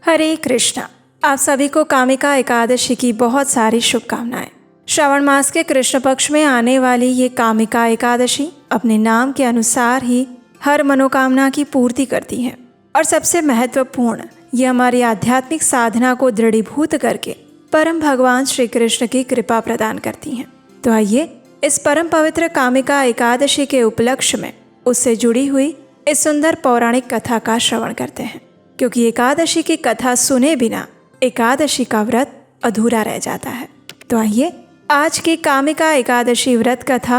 हरे कृष्णा। आप सभी को कामिका एकादशी की बहुत सारी शुभकामनाएं। श्रावण मास के कृष्ण पक्ष में आने वाली ये कामिका एकादशी अपने नाम के अनुसार ही हर मनोकामना की पूर्ति करती है और सबसे महत्वपूर्ण ये हमारी आध्यात्मिक साधना को दृढ़ीभूत करके परम भगवान श्री कृष्ण की कृपा प्रदान करती हैं। तो आइए इस परम पवित्र कामिका एकादशी के उपलक्ष्य में उससे जुड़ी हुई इस सुंदर पौराणिक कथा का श्रवण करते हैं, क्योंकि एकादशी की कथा सुने बिना एकादशी का व्रत अधूरा रह जाता है। तो आइए आज की कामिका एकादशी व्रत कथा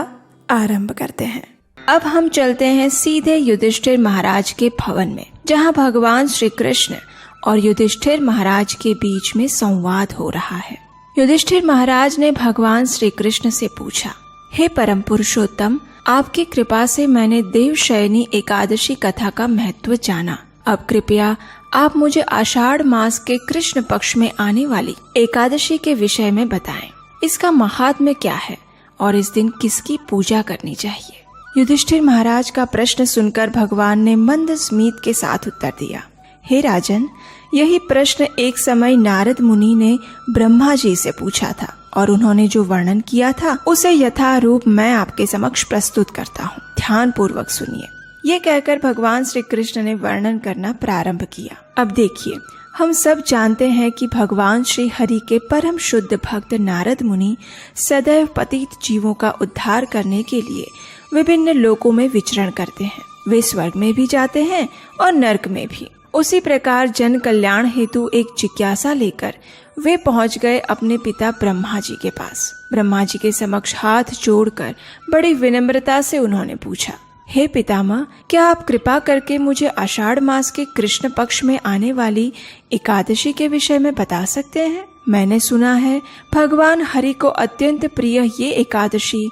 आरंभ करते हैं। अब हम चलते हैं सीधे युधिष्ठिर महाराज के भवन में, जहां भगवान श्री कृष्ण और युधिष्ठिर महाराज के बीच में संवाद हो रहा है। युधिष्ठिर महाराज ने भगवान श्री कृष्ण से पूछा, हे परम पुरुषोत्तम, आपकी कृपा से मैंने देवशयनी एकादशी कथा का महत्व जाना। अब कृपया आप मुझे आषाढ़ मास के कृष्ण पक्ष में आने वाली एकादशी के विषय में बताएं। इसका महात्म्य क्या है और इस दिन किसकी पूजा करनी चाहिए? युधिष्ठिर महाराज का प्रश्न सुनकर भगवान ने मंद स्मित के साथ उत्तर दिया, हे राजन, यही प्रश्न एक समय नारद मुनि ने ब्रह्मा जी से पूछा था और उन्होंने जो वर्णन किया था उसे यथारूप मैं आपके समक्ष प्रस्तुत करता हूँ। ध्यान पूर्वक सुनिए। ये कहकर भगवान श्री कृष्ण ने वर्णन करना प्रारंभ किया। अब देखिए, हम सब जानते हैं कि भगवान श्री हरि के परम शुद्ध भक्त नारद मुनि सदैव पतित जीवों का उद्धार करने के लिए विभिन्न लोकों में विचरण करते हैं। वे स्वर्ग में भी जाते हैं और नरक में भी। उसी प्रकार जन कल्याण हेतु एक जिज्ञासा लेकर वे पहुंच गए अपने पिता ब्रह्मा जी के पास। ब्रह्मा जी के समक्ष हाथ जोड़कर बड़ी विनम्रता से उन्होंने पूछा, हे पितामह, क्या आप कृपा करके मुझे आषाढ़ मास के कृष्ण पक्ष में आने वाली एकादशी के विषय में बता सकते हैं? मैंने सुना है भगवान हरि को अत्यंत प्रिय ये एकादशी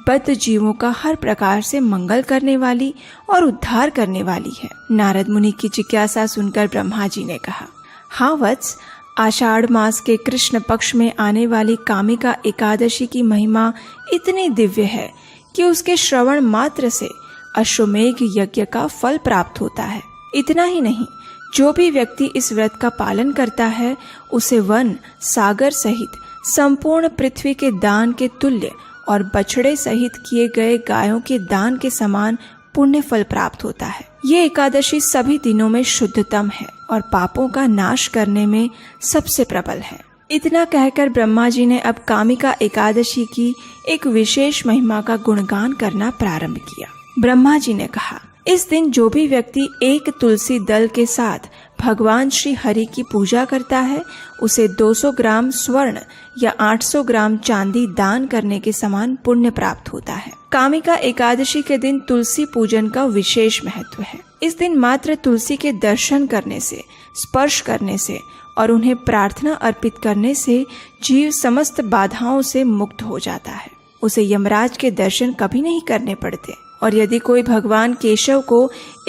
बद्ध जीवों का हर प्रकार से मंगल करने वाली और उद्धार करने वाली है। नारद मुनि की जिज्ञासा सुनकर ब्रह्मा जी ने कहा, हाँ वत्स, आषाढ़ मास के कृष्ण पक्ष में आने वाली कामिका एकादशी की महिमा इतनी दिव्य है कि उसके श्रवण मात्र से अश्वमेघ यज्ञ का फल प्राप्त होता है। इतना ही नहीं, जो भी व्यक्ति इस व्रत का पालन करता है उसे वन सागर सहित संपूर्ण पृथ्वी के दान के तुल्य और बछड़े सहित किए गए गायों के दान के समान पुण्य फल प्राप्त होता है। ये एकादशी सभी दिनों में शुद्धतम है और पापों का नाश करने में सबसे प्रबल है। इतना कहकर ब्रह्मा जी ने अब कामिका एकादशी की एक विशेष महिमा का गुणगान करना प्रारंभ किया। ब्रह्मा जी ने कहा, इस दिन जो भी व्यक्ति एक तुलसी दल के साथ भगवान श्री हरि की पूजा करता है उसे 200 ग्राम स्वर्ण या 800 ग्राम चांदी दान करने के समान पुण्य प्राप्त होता है। कामिका एकादशी के दिन तुलसी पूजन का विशेष महत्व है। इस दिन मात्र तुलसी के दर्शन करने से, स्पर्श करने से और उन्हें प्रार्थना अर्पित करने से जीव समस्त बाधाओं से मुक्त हो जाता है। उसे यमराज के दर्शन कभी नहीं करने पड़ते। और यदि कोई भगवान केशव को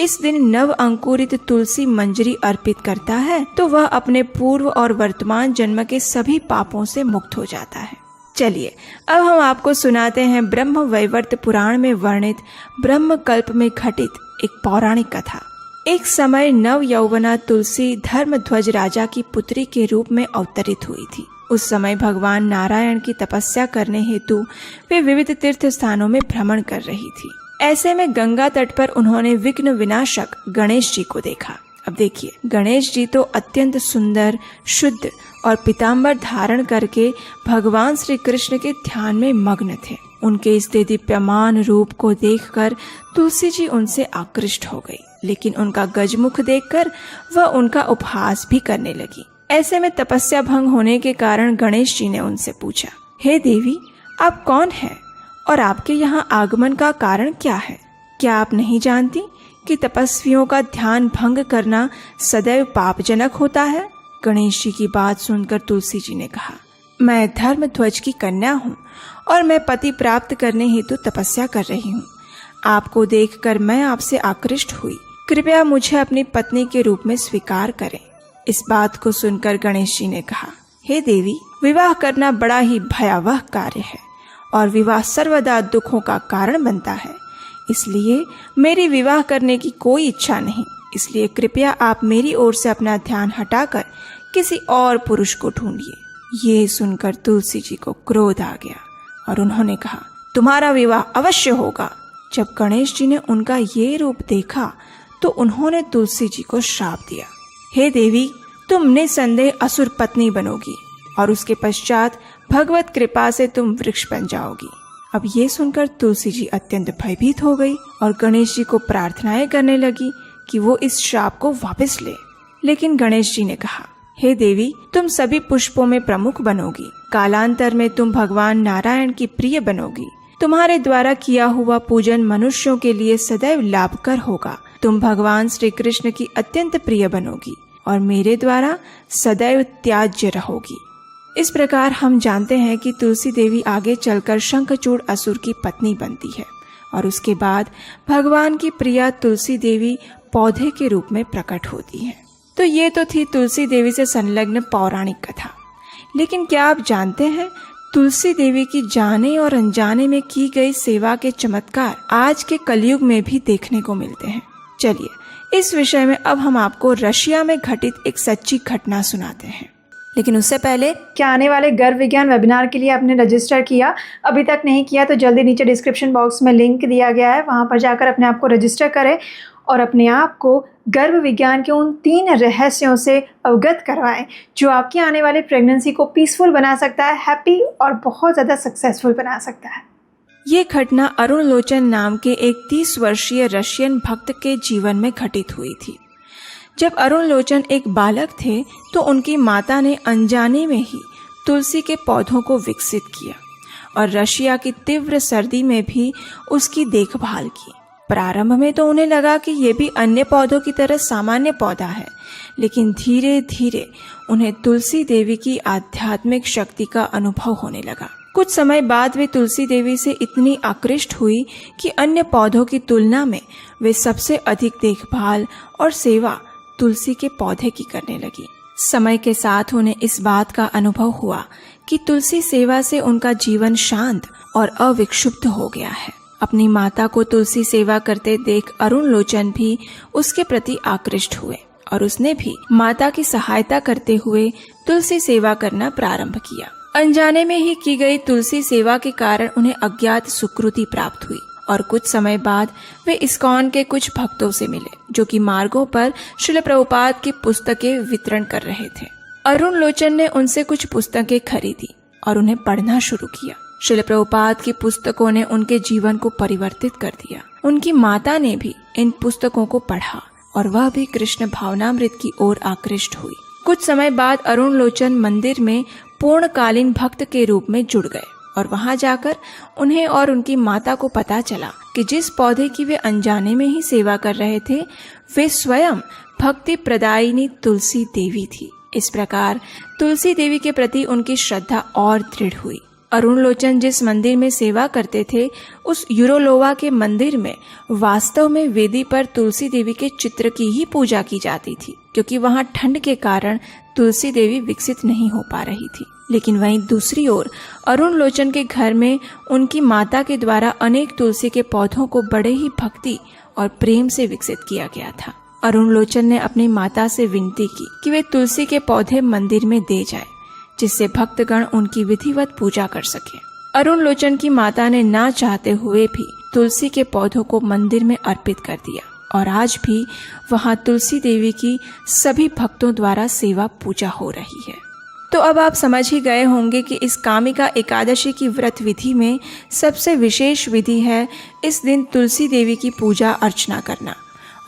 इस दिन नव अंकुरित तुलसी मंजरी अर्पित करता है तो वह अपने पूर्व और वर्तमान जन्म के सभी पापों से मुक्त हो जाता है। चलिए अब हम आपको सुनाते हैं ब्रह्म वैवर्त पुराण में वर्णित ब्रह्म कल्प में घटित एक पौराणिक कथा। एक समय नव यौवना तुलसी धर्मध्वज राजा की पुत्री के रूप में अवतरित हुई थी। उस समय भगवान नारायण की तपस्या करने हेतु वे विविध तीर्थ स्थानों में भ्रमण कर रही थी। ऐसे में गंगा तट पर उन्होंने विघ्न विनाशक गणेश जी को देखा। अब देखिए, गणेश जी तो अत्यंत सुंदर, शुद्ध और पीताम्बर धारण करके भगवान श्री कृष्ण के ध्यान में मग्न थे। उनके इस दीप्यमान रूप को देखकर तुलसी जी उनसे आकृष्ट हो गई, लेकिन उनका गजमुख देखकर वह उनका उपहास भी करने लगी। ऐसे में तपस्या भंग होने के कारण गणेश जी ने उनसे पूछा, हे देवी, आप कौन हैं और आपके यहाँ आगमन का कारण क्या है? क्या आप नहीं जानती कि तपस्वियों का ध्यान भंग करना सदैव पापजनक होता है? गणेश जी की बात सुनकर तुलसी जी ने कहा, मैं धर्मध्वज की कन्या हूँ और मैं पति प्राप्त करने हेतु तपस्या कर रही हूँ। आपको देखकर मैं आपसे आकृष्ट हुई। कृपया मुझे अपनी पत्नी के रूप में स्वीकार करें। इस बात को सुनकर गणेश जी ने कहा, हे देवी, विवाह करना बड़ा ही भयावह कार्य है और विवाह सर्वदा दुखों का कारण बनता है। इसलिए मेरी विवाह करने की कोई इच्छा नहीं। इसलिए कृपया आप मेरी ओर से अपना ध्यान हटाकर किसी और पुरुष को ढूंढिए। ये सुनकर तुलसी जी को क्रोध आ गया और उन्होंने कहा, तुम्हारा विवाह अवश्य होगा। जब गणेश जी ने उनका ये रूप देखा तो उन्होंने तुलसी जी को श्राप दिया, हे देवी, तुम निसंदेह असुर पत्नी बनोगी और उसके पश्चात भगवत कृपा से तुम वृक्ष बन जाओगी। अब ये सुनकर तुलसी जी अत्यंत भयभीत हो गई और गणेश जी को प्रार्थनाएं करने लगी कि वो इस श्राप को वापस ले। लेकिन गणेश जी ने कहा, हे देवी, तुम सभी पुष्पों में प्रमुख बनोगी। कालांतर में तुम भगवान नारायण की प्रिय बनोगी। तुम्हारे द्वारा किया हुआ पूजन मनुष्यों के लिए सदैव लाभकर होगा। तुम भगवान श्री कृष्ण की अत्यंत प्रिय बनोगी और मेरे द्वारा सदैव त्याज्य रहोगी। इस प्रकार हम जानते हैं कि तुलसी देवी आगे चलकर शंखचूड़ असुर की पत्नी बनती है और उसके बाद भगवान की प्रिया तुलसी देवी पौधे के रूप में प्रकट होती है। तो ये तो थी तुलसी देवी से संलग्न पौराणिक कथा। लेकिन क्या आप जानते हैं, तुलसी देवी की जाने और अनजाने में की गई सेवा के चमत्कार आज के कलयुग में भी देखने को मिलते हैं। चलिए इस विषय में अब हम आपको रशिया में घटित एक सच्ची घटना सुनाते हैं। लेकिन उससे पहले, क्या आने वाले गर्भ विज्ञान वेबिनार के लिए आपने रजिस्टर किया? अभी तक नहीं किया तो जल्दी नीचे डिस्क्रिप्शन बॉक्स में लिंक दिया गया है, वहां पर जाकर अपने आप को रजिस्टर करें और अपने आप को गर्भ विज्ञान के उन 3 रहस्यों से अवगत करवाएं जो आपकी आने वाली प्रेगनेंसी को पीसफुल बना सकता है, हैप्पी और बहुत ज़्यादा सक्सेसफुल बना सकता है। ये घटना अरुण लोचन नाम के एक 30 वर्षीय रशियन भक्त के जीवन में घटित हुई थी। जब अरुण लोचन एक बालक थे तो उनकी माता ने अनजाने में ही तुलसी के पौधों को विकसित किया और रशिया की तीव्र सर्दी में भी उसकी देखभाल की। प्रारंभ में तो उन्हें लगा कि ये भी अन्य पौधों की तरह सामान्य पौधा है, लेकिन धीरे धीरे उन्हें तुलसी देवी की आध्यात्मिक शक्ति का अनुभव होने लगा। कुछ समय बाद वे तुलसी देवी से इतनी आकृष्ट हुई कि अन्य पौधों की तुलना में वे सबसे अधिक देखभाल और सेवा तुलसी के पौधे की करने लगी। समय के साथ उन्हें इस बात का अनुभव हुआ कि तुलसी सेवा से उनका जीवन शांत और अविक्षुब्ध हो गया है। अपनी माता को तुलसी सेवा करते देख अरुण लोचन भी उसके प्रति आकृष्ट हुए और उसने भी माता की सहायता करते हुए तुलसी सेवा करना प्रारंभ किया। अनजाने में ही की गई तुलसी सेवा के कारण उन्हें अज्ञात सुकृति प्राप्त हुई और कुछ समय बाद वे इस्कॉन के कुछ भक्तों से मिले जो कि मार्गों पर श्रील प्रभुपाद की पुस्तकें वितरण कर रहे थे। अरुण लोचन ने उनसे कुछ पुस्तकें खरीदी और उन्हें पढ़ना शुरू किया। श्रील प्रभुपाद की पुस्तकों ने उनके जीवन को परिवर्तित कर दिया। उनकी माता ने भी इन पुस्तकों को पढ़ा और वह भी कृष्ण भावनामृत की ओर आकृष्ट हुई। कुछ समय बाद अरुण लोचन मंदिर में पूर्णकालीन भक्त के रूप में जुड़ गए और वहां जाकर उन्हें और उनकी माता को पता चला कि जिस पौधे की वे अनजाने में ही सेवा कर रहे थे वे स्वयं भक्ति प्रदायिनी तुलसी देवी थी। इस प्रकार तुलसी देवी के प्रति उनकी श्रद्धा और दृढ़ हुई। अरुण लोचन जिस मंदिर में सेवा करते थे उस यूरोलोवा के मंदिर में वास्तव में वेदी पर तुलसी देवी के चित्र की ही पूजा की जाती थी, क्योंकि वहां ठंड के कारण तुलसी देवी विकसित नहीं हो पा रही थी। लेकिन वहीं दूसरी ओर अरुण लोचन के घर में उनकी माता के द्वारा अनेक तुलसी के पौधों को बड़े ही भक्ति और प्रेम से विकसित किया गया था। अरुण लोचन ने अपनी माता से विनती की कि वे तुलसी के पौधे मंदिर में दे जाए, जिससे भक्तगण उनकी विधिवत पूजा कर सके। अरुण लोचन की माता ने ना चाहते हुए भी तुलसी के पौधों को मंदिर में अर्पित कर दिया और आज भी वहां तुलसी देवी की सभी भक्तों द्वारा सेवा पूजा हो रही है। तो अब आप समझ ही गए होंगे कि इस कामिका एकादशी की व्रत विधि में सबसे विशेष विधि है इस दिन तुलसी देवी की पूजा अर्चना करना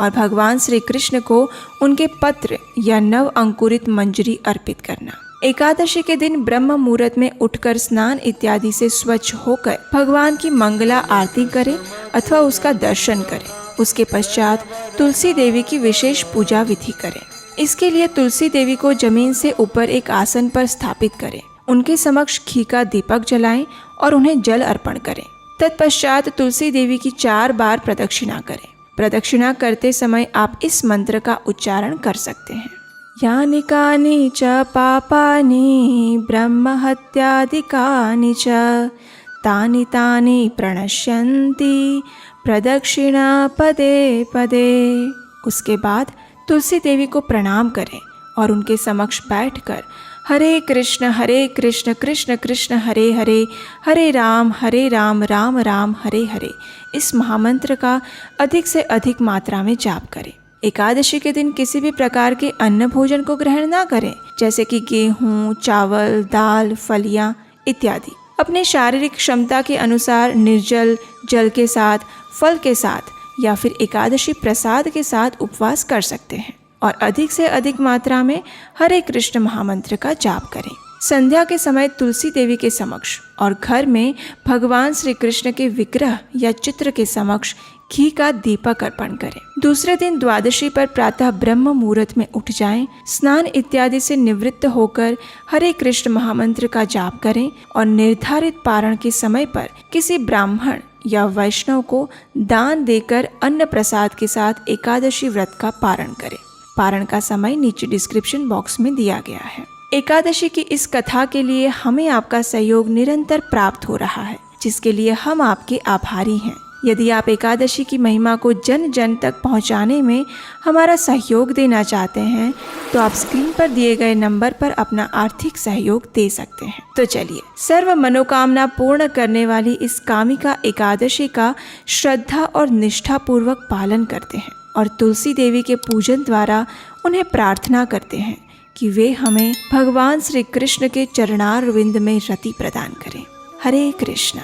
और भगवान श्री कृष्ण को उनके पत्र या नव अंकुरित मंजरी अर्पित करना। एकादशी के दिन ब्रह्म मुहूर्त में उठकर स्नान इत्यादि से स्वच्छ होकर भगवान की मंगला आरती करें अथवा उसका दर्शन करें। उसके पश्चात तुलसी देवी की विशेष पूजा विधि करें। इसके लिए तुलसी देवी को जमीन से ऊपर एक आसन पर स्थापित करें, उनके समक्ष घी का दीपक जलाएं और उन्हें जल अर्पण करें। तत्पश्चात तुलसी देवी की 4 बार प्रदक्षिणा करें। प्रदक्षिणा करते समय आप इस मंत्र का उच्चारण कर सकते हैं। यानि कानि च पापानि ब्रह्म हत्यादिकानि च तानि तानि प्रणश्यन्ति प्रदक्षिणा पदे पदे। उसके बाद तुलसी देवी को प्रणाम करें और उनके समक्ष बैठकर हरे कृष्ण कृष्ण कृष्ण हरे हरे, हरे राम राम राम हरे हरे इस महामंत्र का अधिक से अधिक मात्रा में जाप करें। एकादशी के दिन किसी भी प्रकार के अन्न भोजन को ग्रहण ना करें, जैसे कि गेहूँ, चावल, दाल, फलियाँ इत्यादि। अपने शारीरिक क्षमता के अनुसार निर्जल जल के साथ, फल के साथ या फिर एकादशी प्रसाद के साथ उपवास कर सकते हैं और अधिक से अधिक मात्रा में हरे कृष्ण महामंत्र का जाप करें। संध्या के समय तुलसी देवी के समक्ष और घर में भगवान श्री कृष्ण के विग्रह या चित्र के समक्ष घी का दीपक अर्पण करें। दूसरे दिन द्वादशी पर प्रातः ब्रह्म मुहूर्त में उठ जाएं, स्नान इत्यादि से निवृत्त होकर हरे कृष्ण महामंत्र का जाप करें और निर्धारित पारण के समय पर किसी ब्राह्मण या वैष्णव को दान देकर अन्न प्रसाद के साथ एकादशी व्रत का पारण करें। पारण का समय नीचे डिस्क्रिप्शन बॉक्स में दिया गया है। एकादशी की इस कथा के लिए हमें आपका सहयोग निरंतर प्राप्त हो रहा है, जिसके लिए हम आपके आभारी हैं। यदि आप एकादशी की महिमा को जन जन तक पहुंचाने में हमारा सहयोग देना चाहते हैं तो आप स्क्रीन पर दिए गए नंबर पर अपना आर्थिक सहयोग दे सकते हैं। तो चलिए सर्व मनोकामना पूर्ण करने वाली इस कामिका एकादशी का श्रद्धा और निष्ठा पूर्वक पालन करते हैं और तुलसी देवी के पूजन द्वारा उन्हें प्रार्थना करते हैं कि वे हमें भगवान श्री कृष्ण के चरणारविंद में रति प्रदान करें। हरे कृष्णा।